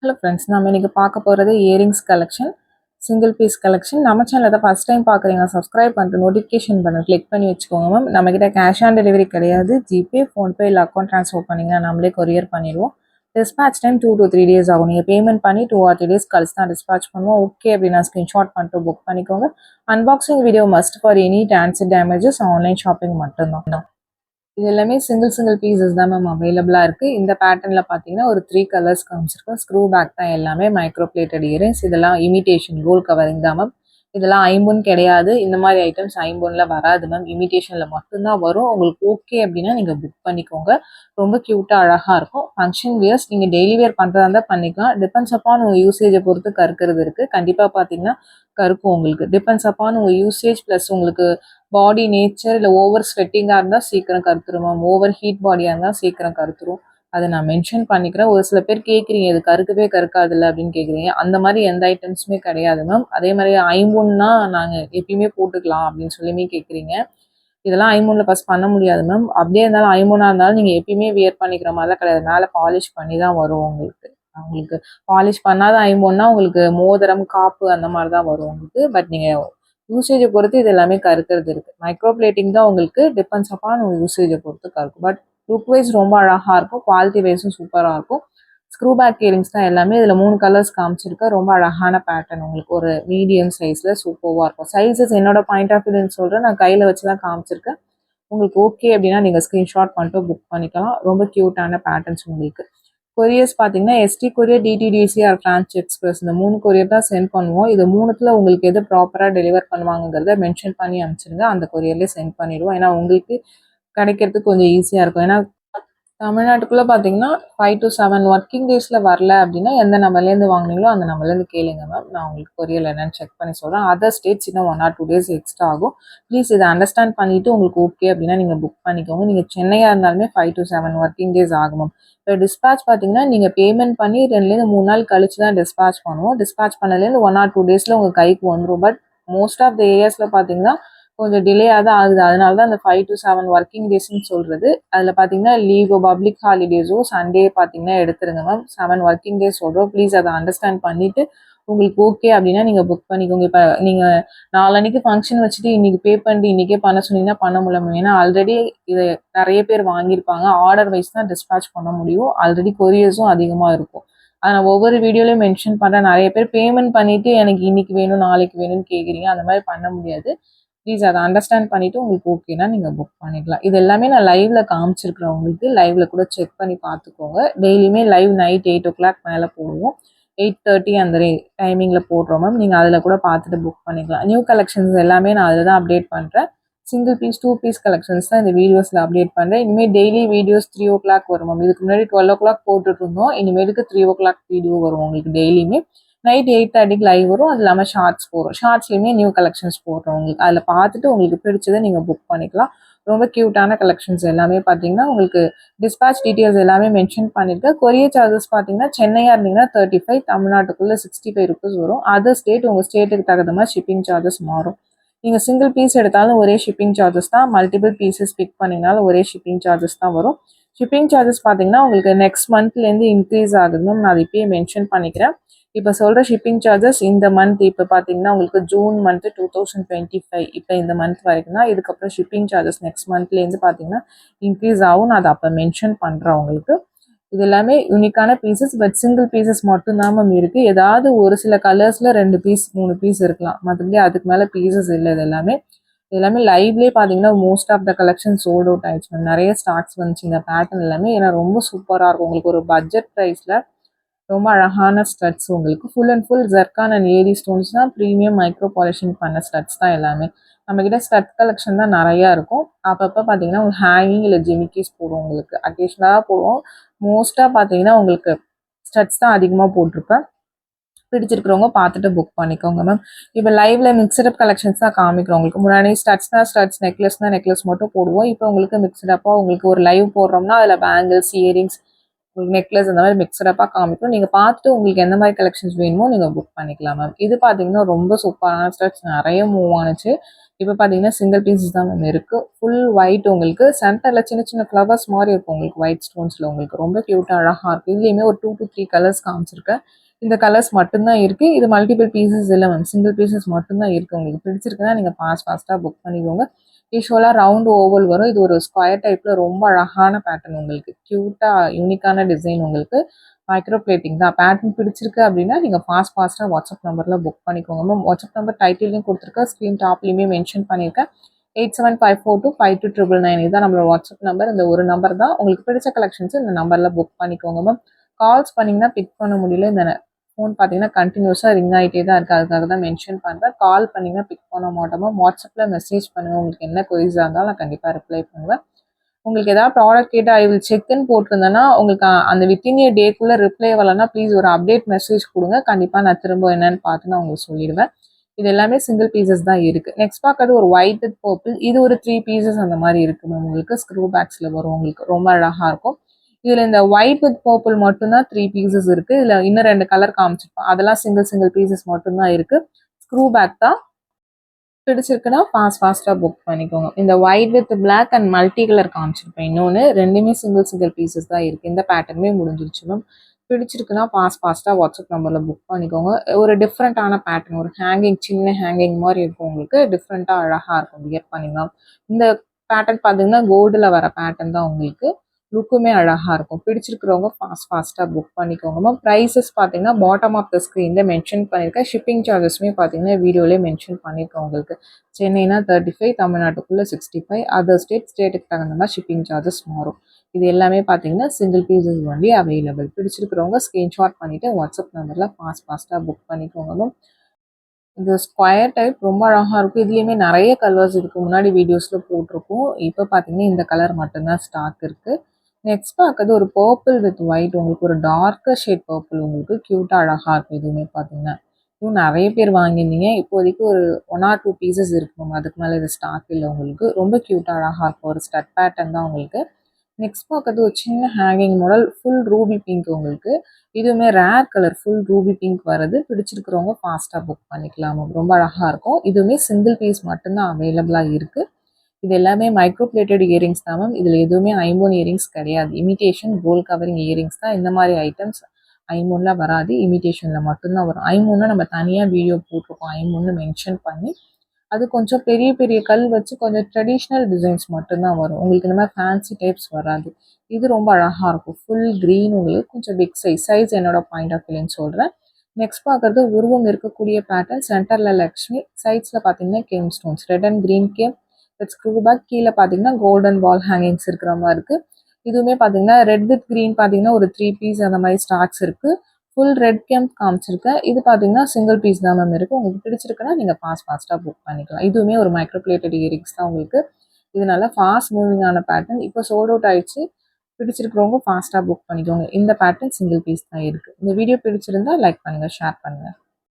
Hello friends, நம்ம இன்னைக்கு பார்க்க போகிறது earrings collection, single piece collection. நம்ம சேனலை ஃபஸ்ட் டைம் பார்க்குறீங்க, சப்ஸ்கிரைப் பண்ணிட்டு நோட்டிஃபிகேஷன் பண்ண கிளிக் பண்ணி வச்சுக்கோங்க மேம். நம்மக்கிட்ட கேஷ் ஆன் டெலிவரி கிடையாது. ஜிபே, ஃபோன்பே இல்லை அக்கௌண்ட் ட்ரான்ஸ்ஃபர் பண்ணிங்கன்னா நம்மளே கொரியர் பண்ணிடுவோம். டிஸ்பேச் டைம் 2 to 3 days ஆகும். நீங்கள் பேமெண்ட் பண்ணி 2 or 3 days கழிச்சு தான் டிஸ்பேச் பண்ணுவோம். ஓகே அப்படின்னா ஸ்க்ரீன்ஷாட் பண்ணிட்டு புக் பண்ணிக்கோங்க. Unboxing video must for any dance damages, online shopping மட்டும்தான். இது எல்லாமே சிங்கிள் பீசஸ் தான் மேம் அவைலபிளாக இருக்குது. இந்த பேட்டர்னில் பார்த்தீங்கன்னா ஒரு 3 கலர்ஸ் காமிச்சிருக்கோம். ஸ்க்ரூ பேக் தான் எல்லாமே, மைக்ரோ பிளேட்டட் இயரிங்ஸ். இதெல்லாம் இமிடேஷன் கோல்ட் கவரிங் தான் மேம். இதெல்லாம் ஐம்பொன் கிடையாது. இந்த மாதிரி ஐட்டம்ஸ் ஐம்பொன்ல வராது மேம், இமிடேஷனில் மட்டும்தான் வரும். உங்களுக்கு ஓகே அப்படின்னா நீங்கள் புக் பண்ணிக்கோங்க. ரொம்ப க்யூட்டாக அழகாக இருக்கும். ஃபங்க்ஷன் வியர்ஸ் நீங்கள் டெய்லி வேர் பண்ணுறதா இருந்தால் பண்ணிக்கலாம். டிபெண்ட்ஸ் அப்பான் உங்கள் யூசேஜை பொறுத்து கருக்கிறது இருக்குது. கண்டிப்பாக பார்த்தீங்கன்னா கருக்கும் உங்களுக்கு. டிபெண்ட்ஸ் அப்பான் உங்கள் யூசேஜ் ப்ளஸ் உங்களுக்கு பாடி நேச்சர். இல்லை ஓவர் ஸ்வெட்டிங்காக இருந்தால் சீக்கிரம் கருத்துரும் மேம். ஓவர் ஹீட் பாடியாக இருந்தால் சீக்கிரம் கருத்துரும். அதை நான் மென்ஷன் பண்ணிக்கிறேன். ஒரு சில பேர் கேட்குறீங்க, இது கருக்கவே கருக்காதுல்ல அப்படின்னு கேட்குறீங்க. அந்த மாதிரி எந்த ஐட்டம்ஸுமே கிடையாது மேம். அதே மாதிரி ஐம்பொன்னா நாங்கள் எப்பயுமே போட்டுக்கலாம் அப்படின்னு சொல்லியுமே கேட்குறீங்க. இதெல்லாம் ஐம்பொன்னில் ஃபஸ்ட் பண்ண முடியாது மேம். அப்படியே இருந்தாலும் ஐம்பொன்னாக இருந்தாலும் நீங்கள் எப்பயுமே வியர் பண்ணிக்கிற மாதிரிலாம் கிடையாது. மேலே பாலிஷ் பண்ணி தான் வரும் உங்களுக்கு. உங்களுக்கு பாலிஷ் பண்ணாத ஐம்பொன்னா உங்களுக்கு மோதிரம், காப்பு அந்த மாதிரி தான் வரும் உங்களுக்கு. பட் நீங்கள் யூசேஜை பொறுத்து இது எல்லாமே கருக்கிறது இருக்குது. மைக்ரோ பிளேட்டிங் தான் உங்களுக்கு. டிபெண்ட்ஸ் அப்பான் உங்கள் யூசேஜை பொறுத்து கருக்கும். பட் லுக் வைஸ் ரொம்ப அழகாக இருக்கும். குவாலிட்டி வைஸும் சூப்பராக இருக்கும். ஸ்க்ரூ பேக் இயரிங்ஸ் தான் எல்லாமே. இதில் 3 கலர்ஸ் காமிச்சிருக்கேன். ரொம்ப அழகான பேட்டர்ன். உங்களுக்கு ஒரு மீடியம் சைஸில் சூப்பராக இருக்கும். சைஸஸ் என்னோட பாயிண்ட் ஆஃப் வியூன்னு சொல்கிறேன். நான் கையில் வச்சு தான் காமிச்சிருக்கேன். உங்களுக்கு ஓகே அப்படின்னா நீங்கள் ஸ்க்ரீன்ஷாட் பண்ணிட்டு புக் பண்ணிக்கலாம். ரொம்ப க்யூட்டான பேட்டர்ன்ஸ் உங்களுக்கு. கொரியர்ஸ் பார்த்தீங்கன்னா ST courier, DTDC or Franch express, இந்த 3 கொரியர் தான் சென்ட் பண்ணுவோம். இது 3த்தில் உங்களுக்கு எது ப்ராப்பராக டெலிவர் பண்ணுவாங்கிறத மென்ஷன் பண்ணி அனுப்பிச்சிருங்க. அந்த கொரியர்லேயே சென்ட் பண்ணிடுவோம். ஏன்னா உங்களுக்கு கிடைக்கிறதுக்கு கொஞ்சம் ஈஸியாக இருக்கும். ஏன்னா தமிழ்நாட்டுக்குள்ளே பார்த்தீங்கன்னா 5 to 7 ஒர்க்கிங் டேஸில் வரல அப்படின்னா எந்த நம்பர்லேருந்து வாங்கினீங்களோ அந்த நம்பர்லேருந்து கேளுங்க மேம். நான் உங்களுக்கு கொரியரில் என்னென்னு செக் பண்ணி சொல்கிறேன். அதர் ஸ்டேட்ஸ் இன்னும் 1 or 2 days எக்ஸ்ட்ரா ஆகும். ப்ளீஸ் இதை அண்டர்ஸ்டாண்ட் பண்ணிவிட்டு உங்களுக்கு ஓகே அப்படின்னா நீங்கள் புக் பண்ணிக்கோங்க. நீங்கள் சென்னையாக இருந்தாலுமே 5 to 7 ஒர்க்கிங் டேஸ் ஆகும் மேம். இப்போ டிஸ்பேச் பார்த்தீங்கன்னா நீங்கள் பேமெண்ட் பண்ணி 2லேருந்து 3 நாள் கழிச்சு தான் டிஸ்பேச் பண்ணுவோம். டிஸ்பேச் பண்ணலேருந்து 1 or 2 days உங்கள் கைக்கு வந்துடும். பட் மோஸ்ட் ஆஃப் த ஏரியாஸில் பார்த்தீங்கன்னா கொஞ்சம் டிலேயாக தான் ஆகுது. அதனால தான் அந்த 5 to 7 ஒர்க்கிங் டேஸ்ன்னு சொல்கிறது. அதில் பார்த்தீங்கன்னா லீவோ, பப்ளிக் ஹாலிடேஸோ, சண்டே பார்த்தீங்கன்னா எடுத்துருங்க மேம். 7 ஒர்க்கிங் டேஸ் சொல்கிறோம். ப்ளீஸ் அதை அண்டர்ஸ்டாண்ட் பண்ணிவிட்டு உங்களுக்கு ஓகே அப்படின்னா நீங்கள் புக் பண்ணிக்கோங்க. இப்போ நீங்கள் நாளன்னைக்கு ஃபங்க்ஷன் வச்சுட்டு இன்றைக்கி பே பண்ணிட்டு இன்றைக்கே பண்ண சொன்னீங்கன்னா பண்ண முடியல மேம். ஏன்னா ஆல்ரெடி இதை நிறைய பேர் வாங்கியிருப்பாங்க. ஆர்டர் வைஸ் தான் டிஸ்பேச் பண்ண முடியும். ஆல்ரெடி கொரியர்ஸும் அதிகமாக இருக்கும். அதை நான் ஒவ்வொரு வீடியோலையும் மென்ஷன் பண்ணுறேன். நிறைய பேர் பேமெண்ட் பண்ணிவிட்டு எனக்கு இன்றைக்கி வேணும் நாளைக்கு வேணும்னு கேட்குறீங்க. அந்த மாதிரி பண்ண முடியாது. ப்ளீஸ் அதை அண்டர்ஸ்டாண்ட் பண்ணிவிட்டு உங்களுக்கு ஓகேனா நீங்கள் புக் பண்ணிக்கலாம். இது எல்லாமே நான் லைவில் காமிச்சிருக்கிறேன். உங்களுக்கு லைவில் கூட செக் பண்ணி பார்த்துக்கோங்க. டெய்லியுமே லைவ் நைட் 8 o'clock மேலே போடுவோம். 8:30 அந்த டைமிங்கில் போடுறோம் மேம். நீங்கள் அதில் கூட பார்த்துட்டு புக் பண்ணிக்கலாம். நியூ கலெக்ஷன்ஸ் எல்லாமே நான் அதில் தான் அப்டேட் பண்ணுறேன். சிங்கிள் பீஸ் 2 பீஸ் கலெக்ஷன்ஸ் தான் இந்த வீடியோஸில் அப்டேட் பண்ணுறேன். இனிமேல் டெய்லி வீடியோஸ் 3 o'clock வரும் மேம். இதுக்கு முன்னாடி 12 o'clock போட்டுட்டு இருந்தோம். இனிமேலுக்கு 3 o'clock வீடியோ வரும் உங்களுக்கு டெய்லியுமே. நைட் 8:30 லைவ் வரும். அது இல்லாமல் ஷார்ட்ஸ் போடுறோம். ஷார்ட்ஸ்லேயுமே நியூ கலெக்ஷன்ஸ் போடுறோம் உங்களுக்கு. அதில் பார்த்துட்டு உங்களுக்கு பிடிச்சதை நீங்கள் புக் பண்ணிக்கலாம். ரொம்ப க்யூட்டான கலெக்ஷன்ஸ் எல்லாமே பார்த்தீங்கன்னா உங்களுக்கு டிஸ்பேச் டீட்டெயில்ஸ் எல்லாமே மென்ஷன் பண்ணியிருக்கேன். கொரியர் சார்ஜஸ் பார்த்தீங்கன்னா சென்னையாக இருந்தீங்கன்னா 35, தமிழ்நாட்டுக்குள்ளே 65 rupees வரும். அதர் ஸ்டேட் உங்கள் ஸ்டேட்டுக்கு தகுந்த மாதிரி ஷிப்பிங் சார்ஜஸ் மாறும். நீங்கள் சிங்கிள் பீஸ் எடுத்தாலும் ஒரே ஷிப்பிங் சார்ஜஸ் தான். மல்டிபிள் பீசஸ் பிக் பண்ணிங்கனாலும் ஒரே ஷிப்பிங் சார்ஜஸ் தான் வரும். ஷிப்பிங் சார்ஜஸ் பார்த்தீங்கன்னா உங்களுக்கு நெக்ஸ்ட் மந்த்லேருந்து இன்க்ரீஸ் ஆகுதுன்னு நான் இப்பயே மென்ஷன் பண்ணிக்கிறேன். இப்போ சொல்கிற ஷிப்பிங் சார்ஜஸ் இந்த மந்த் இப்போ பார்த்தீங்கன்னா உங்களுக்கு ஜூன் மந்த்து 2025 இப்போ இந்த மந்த் வரைக்கும் தான். இதுக்கப்புறம் ஷிப்பிங் சார்ஜஸ் நெக்ஸ்ட் மந்த்லேருந்து பார்த்தீங்கன்னா இன்க்ரீஸ் ஆகும். நான் அதை அப்போ மென்ஷன் பண்ணுறேன் உங்களுக்கு. இது எல்லாமே யூனிக்கான பீசஸ். பட் சிங்கிள் பீசஸ் மட்டும்தான் மேம் இருக்குது. ஏதாவது ஒரு சில கலர்ஸில் 2 பீஸ் 3 பீஸ் இருக்கலாம். மற்றபடி அதுக்கு மேலே பீசஸ் இல்லை. இது எல்லாமே லைவ்லேயே பார்த்தீங்கன்னா most of the collection sold out ஆயிடுச்சு மேம். நிறைய ஸ்டாக்ஸ் வந்துச்சு இந்த பேட்டர்ன் எல்லாமே. ஏன்னா ரொம்ப சூப்பராக இருக்கும். உங்களுக்கு ஒரு பட்ஜெட் ப்ரைஸில் ரொம்ப அழகான ஸ்டட்ஸ். உங்களுக்கு full and full zircon and ஏரி ஸ்டோன்ஸ் தான். ப்ரீமியம் மைக்ரோ பாலிஷிங் பண்ண ஸ்டட்ஸ் தான் எல்லாமே. நம்மக்கிட்ட ஸ்டட் கலெக்ஷன் தான் நிறையா இருக்கும். அப்பப்போ பார்த்தீங்கன்னா உங்களுக்கு ஹேங்கிங் இல்லை ஜிமிக்கிஸ் போடுவோம். உங்களுக்கு அக்கேஷனலாக போடுவோம். மோஸ்ட்டாக பார்த்தீங்கன்னா உங்களுக்கு ஸ்டட்ஸ் தான் அதிகமாக போட்டிருப்பேன். பிடிச்சிருக்கிறவங்க பார்த்துட்டு புக் பண்ணிக்கோங்க மேம். இப்போ லைவ்ல மிக்சடப் கலெக்ஷன்ஸ் தான் காமிக்கிறோம். உங்களுக்கு முன்னாடி ஸ்டட்ஸ், நெக்லஸ் மட்டும் போடுவோம். இப்போ உங்களுக்கு மிக்சடப்பாக உங்களுக்கு ஒரு லைவ் போடுறோம்னா அதில் பேங்கிள்ஸ், இயரிங்ஸ், நெக்லஸ் அந்த மாதிரி மிக்சடப்பாக காமிக்கும். நீங்கள் பார்த்துட்டு உங்களுக்கு எந்த மாதிரி கலெக்ஷன்ஸ் வேணுமோ நீங்கள் புக் பண்ணிக்கலாம் மேம். இது பார்த்தீங்கன்னா ரொம்ப சூப்பரான ஸ்டட்ஸ் நிறைய மூவ் ஆனிச்சு. இப்போ பார்த்தீங்கன்னா சிங்கிள் பீசஸ் தான் மேம் இருக்குது. ஃபுல் ஒயிட் உங்களுக்கு சென்டரில் சின்ன சின்ன ஃப்ளவர்ஸ் மாதிரி இருக்கும் உங்களுக்கு ஒயிட் ஸ்டோன்ஸில் உங்களுக்கு ரொம்ப க்யூட்டாக அழகாக இருக்குது. இதுலேயுமே ஒரு 2 to 3 கலர்ஸ் காமிச்சிருக்கேன். இந்த கலர்ஸ் மட்டும்தான் இருக்குது. இது மல்டிபிள் பீசஸ் இல்லை மேம், சிங்கிள் பீசஸ் மட்டும்தான் இருக்குது. உங்களுக்கு பிடிச்சிருக்குன்னா நீங்கள் ஃபாஸ்ட்டாக புக் பண்ணிக்கோங்க. யூஸ்வலாக ரவுண்டு ஓவல் வரும். இது ஒரு ஸ்கொயர் டைப்பில் ரொம்ப அழகான பேட்டர்ன் உங்களுக்கு க்யூட்டாக யூனிக்கான டிசைன் உங்களுக்கு மைக்ரோ பிளேட்டிங் தான். பேட்டர்ன் பிடிச்சிருக்கு அப்படின்னா நீங்கள் ஃபாஸ்ட்டாக வாட்ஸ்அப் நம்பரில் புக் பண்ணிக்கோங்க மேம். வாட்ஸ்அப் நம்பர் டைட்டிலையும் கொடுத்துருக்கேன், ஸ்க்ரீன் டாப்லேயுமே மென்ஷன் பண்ணியிருக்கேன். 8754252999 இதுதான் நம்மளோட வாட்ஸ்அப் நம்பர். இந்த ஒரு நம்பர் தான். உங்களுக்கு பிடிச்ச கலெக்ஷன்ஸ் இந்த நம்பரில் புக் பண்ணிக்கோங்க மேம். கால்ஸ் பண்ணிங்கன்னா பிக் பண்ண முடியல. இந்த ஃபோன் பார்த்தீங்கன்னா கண்டினியூஸாக ரிங் ஆகிட்டே தான் இருக்குது. அதுக்காக தான் மென்ஷன் பண்ணுறேன். கால் பண்ணிங்கன்னா பிக் பண்ண மாட்டோம் மேம். வாட்ஸ்அப்பில் மெசேஜ் பண்ணுங்கள். உங்களுக்கு என்ன கொரிஸாக இருந்தாலும் நான் கண்டிப்பாக ரிப்ளை பண்ணுவேன். உங்களுக்கு ஏதாவது ப்ராடக்ட் கேட்டு ஐ வில் செக்ன்னு போட்டிருந்தேன்னா உங்களுக்கு அந்த வித்தின் ஏ டேக்குள்ளே ரிப்ளை வரலன்னா ப்ளீஸ் ஒரு அப்டேட் மெசேஜ் கொடுங்க. கண்டிப்பாக நான் திரும்ப என்னன்னு பார்த்து நான் உங்களுக்கு சொல்லிடுவேன். இது எல்லாமே சிங்கிள் பீசஸ் தான் இருக்குது. நெக்ஸ்ட் பார்க்கறது ஒரு ஒயிட் வித் பர்பிள். இது ஒரு 3 பீசஸ் அந்த மாதிரி இருக்குது மேம். உங்களுக்கு ஸ்க்ரூ பேக்ஸில் வரும். உங்களுக்கு ரொம்ப அழகாக இருக்கும். இதில் இந்த ஒயிட் வித் பர்பிள் மட்டும்தான் 3 பீசஸ் இருக்குது. இதில் இன்னும் 2 கலர் காமிச்சிருப்போம். அதெல்லாம் சிங்கிள் பீசஸ் மட்டும்தான் இருக்குது. ஸ்க்ரூ பேக் தான். பிடிச்சிருக்குன்னா ஃபாஸ்ட்டாக புக் பண்ணிக்கோங்க. இந்த white with black and multi colour காமிச்சிருப்பேன். இன்னொன்று ரெண்டுமே சிங்கிள் பீசஸ் தான் இருக்குது. இந்த பேட்டர்னுமே முடிஞ்சிருச்சு மேம். பிடிச்சிருக்குன்னா ஃபாஸ்ட்டாக வாட்ஸ்அப் நம்பரில் புக் பண்ணிக்கோங்க. ஒரு டிஃப்ரெண்ட்டான பேட்டர்ன், ஒரு ஹேங்கிங், சின்ன ஹேங்கிங் மாதிரி இருக்கும் உங்களுக்கு. டிஃப்ரெண்ட்டாக அழகாக இருக்கும் வியர் பண்ணிங்கன்னா. இந்த பேட்டர்ன் பார்த்தீங்கன்னா கோல்டில் வர பேட்டர்ன் தான் உங்களுக்கு. லுக்குமே அழகாக இருக்கும். பிடிச்சிருக்கிறவங்க ஃபாஸ்ட்டாக புக் பண்ணிக்கோங்க மேம். ப்ரைஸஸ் பார்த்தீங்கன்னா பாட்டம் ஆஃப் த ஸ்க்ரீனில் மென்ஷன் பண்ணியிருக்கேன். ஷிப்பிங் சார்ஜஸ்மே பார்த்தீங்கன்னா வீடியோலேயே மென்ஷன் பண்ணியிருக்கேன் உங்களுக்கு. சென்னைனா 35, தமிழ்நாட்டுக்குள்ளே 65, அதர் ஸ்டேட்டுக்கு தகுந்த மாதிரி ஷிப்பிங் சார்ஜஸ் மாறும். இது எல்லாமே பார்த்தீங்கன்னா சிங்கிள் பீசஸ் ஒன்லி அவைலபிள். பிடிச்சிருக்கிறவங்க ஸ்க்ரீன்ஷாட் பண்ணிவிட்டு வாட்ஸ்அப் நம்பரில் ஃபாஸ்ட்டாக புக் பண்ணிக்கோங்க மேம். இது ஸ்கொயர் டைப் ரொம்ப அழகாக இருக்கும். இதுலேயுமே நிறைய கலர்ஸ் இதுக்கு முன்னாடி வீடியோஸில் போட்டிருக்கோம். இப்போ பார்த்தீங்கன்னா இந்த கலர் மட்டும்தான் ஸ்டாக் இருக்குது. நெக்ஸ்ட் பார்க்கறது ஒரு பர்பிள் வித் ஒயிட். உங்களுக்கு ஒரு டார்க்கர் ஷேட் பர்பிள் உங்களுக்கு க்யூட்டாக அழகாக இருக்கும். இதுவுமே பார்த்தீங்கன்னா இன்னும் நிறைய பேர் வாங்கியிருந்தீங்க. இப்போதைக்கு ஒரு 1 or 2 பீசஸ் இருக்கும். அதுக்கு மேலே இது ஸ்டாக் இல்லை உங்களுக்கு. ரொம்ப க்யூட்டாக அழகாக இருக்கும். ஒரு ஸ்டட் பேட்டர்ன் தான் உங்களுக்கு. நெக்ஸ்ட் பார்க்கறது ஒரு சின்ன hanging model full Ruby pink உங்களுக்கு. இதுவுமே rare colour full Ruby pink வருது. பிடிச்சிருக்கிறவங்க ஃபாஸ்ட்டாக புக் பண்ணிக்கலாம். ரொம்ப அழகாக இருக்கும். இதுவுமே சிங்கிள் பீஸ் மட்டும்தான் அவைலபிளாக இருக்குது. இது எல்லாமே மைக்ரோ பிளேட்டட் இயரிங்ஸ் தான் மேம். இதில் எதுவுமே ஐம்போன் இயரிங்ஸ் கிடையாது. இமிட்டேஷன் கோல்ட் கவரிங் இயரிங்ஸ் தான். இந்த மாதிரி ஐட்டம்ஸ் ஐம்போனில் வராது, இமிட்டேஷனில் மட்டும்தான் வரும். ஐம்போனில் நம்ம தனியாக வீடியோ போட்டிருக்கோம். ஐம்போன்னு மென்ஷன் பண்ணி அது கொஞ்சம் பெரிய பெரிய கல் வச்சு கொஞ்சம் ட்ரெடிஷ்னல் டிசைன்ஸ் மட்டும்தான் வரும். உங்களுக்கு இந்த மாதிரி ஃபேன்சி டைப்ஸ் வராது. இது ரொம்ப அழகாக இருக்கும். ஃபுல் க்ரீன் உங்களுக்கு கொஞ்சம் பிக் சைஸ் என்னோட பாயிண்ட் ஆஃப் வியூன்னு சொல்கிறேன். நெக்ஸ்ட் பார்க்குறது உருவம் இருக்கக்கூடிய பேட்டர்ன். சென்டரில் லக்ஷ்மி, சைட்ஸில் பார்த்தீங்கன்னா gem stones, red and green gem with screw back. கீழே பார்த்தீங்கன்னா கோல்டன் வால் ஹேங்கிங்ஸ் இருக்கிற மாதிரி இருக்குது. இதுவுமே பார்த்தீங்கன்னா ரெட் வித் க்ரீன் பார்த்தீங்கன்னா ஒரு 3 பீஸ் அந்த மாதிரி ஸ்டாக்ஸ் இருக்குது. ஃபுல் ரெட் கேம்ப் காமிச்சிருக்கேன். இது பார்த்தீங்கன்னா சிங்கிள் பீஸ் தான் மேம் இருக்குது. உங்களுக்கு பிடிச்சிருக்குன்னா நீங்கள் ஃபாஸ்ட்டாக புக் பண்ணிக்கலாம். இதுவுமே ஒரு மைக்ரோ பிளேட்டட் இயரிங்ஸ் தான் உங்களுக்கு. இது நல்லா ஃபாஸ்ட் மூவிங்கான பேட்டர்ன். இப்போ சோல்ட் அவுட் ஆயிடுச்சு. பிடிச்சிருக்கிறவங்க ஃபாஸ்ட்டாக புக் பண்ணிக்கோங்க. இந்த பேட்டர்ன் சிங்கிள் பீஸ் தான் இருக்குது. இந்த வீடியோ பிடிச்சிருந்தா லைக் பண்ணுங்கள், ஷேர் பண்ணுங்கள்.